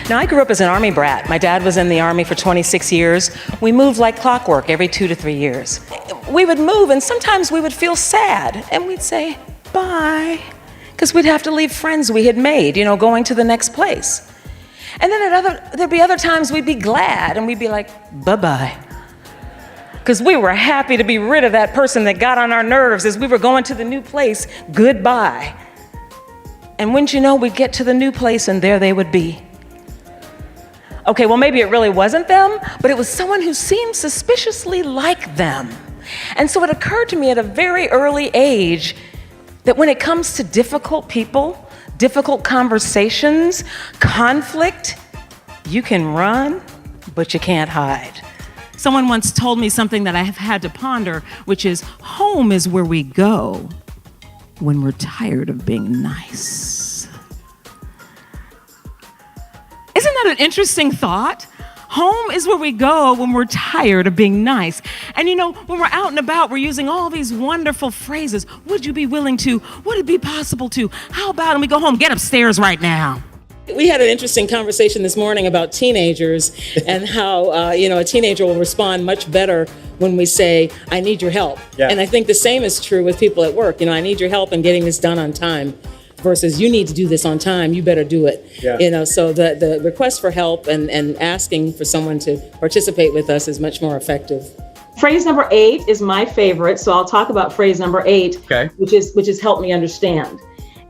Now, I grew up as an Army brat. My dad was in the Army for 26 years. We moved like clockwork every 2 to 3 years. We would move, and sometimes we would feel sad, and we'd say, bye, because we'd have to leave friends we had made, going to the next place. And then there'd be other times we'd be glad, and we'd be like, bye-bye, because we were happy to be rid of that person that got on our nerves as we were going to the new place. Goodbye. And wouldn't you know, we'd get to the new place, and there they would be. Okay, well, maybe it really wasn't them, but it was someone who seemed suspiciously like them. And so it occurred to me at a very early age that when it comes to difficult people, difficult conversations, conflict, you can run, but you can't hide. Someone once told me something that I have had to ponder, which is, home is where we go when we're tired of being nice. Isn't that an interesting thought? Home is where we go when we're tired of being nice. And when we're out and about, we're using all these wonderful phrases. Would you be willing to? Would it be possible to? How about? And we go home, get upstairs right now. We had an interesting conversation this morning about teenagers and how, a teenager will respond much better when we say, I need your help. Yeah. And I think the same is true with people at work. I need your help in getting this done on time. Versus you need to do this on time, you better do it. Yeah. So the request for help and asking for someone to participate with us is much more effective. Phrase number 8 is my favorite, so I'll talk about phrase number 8, okay. which is help me understand.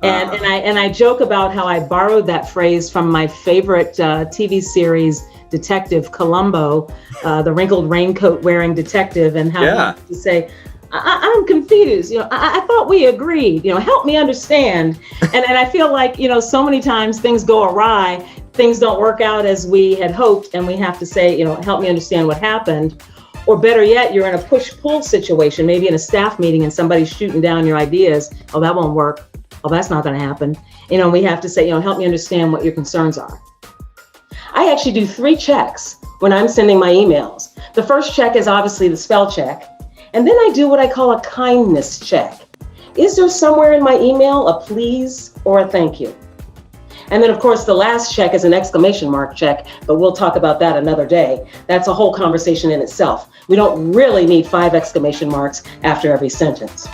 And I joke about how I borrowed that phrase from my favorite TV series, Detective Columbo, the wrinkled raincoat wearing detective, and how he used to say, I'm confused. I thought we agreed. Help me understand. And I feel like so many times things go awry, things don't work out as we had hoped, and we have to say, help me understand what happened. Or better yet, you're in a push-pull situation, maybe in a staff meeting, and somebody's shooting down your ideas. Oh, that won't work. Oh, that's not going to happen. We have to say, help me understand what your concerns are. I actually do 3 checks when I'm sending my emails. The first check is obviously the spell check. And then I do what I call a kindness check. Is there somewhere in my email a please or a thank you? And then, of course, the last check is an exclamation mark check, but we'll talk about that another day. That's a whole conversation in itself. We don't really need 5 exclamation marks after every sentence.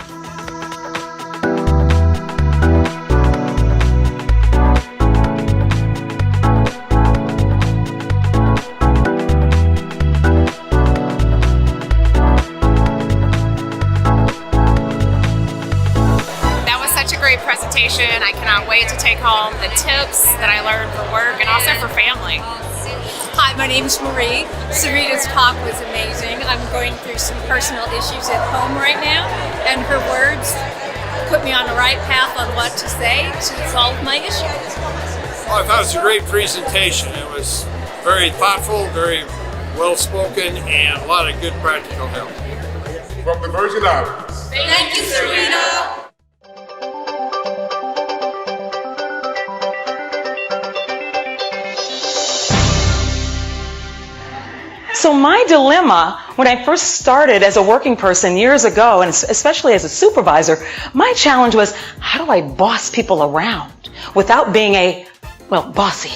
Presentation. I cannot wait to take home the tips that I learned for work and also for family. Hi, my name's Marie. Sarita's talk was amazing. I'm going through some personal issues at home right now, and her words put me on the right path on what to say to solve my issues. Well, I thought it was a great presentation. It was very thoughtful, very well spoken, and a lot of good practical help. From the Virgin Islands. Thank you, Sarita. So my dilemma, when I first started as a working person years ago, and especially as a supervisor, my challenge was, how do I boss people around without being bossy?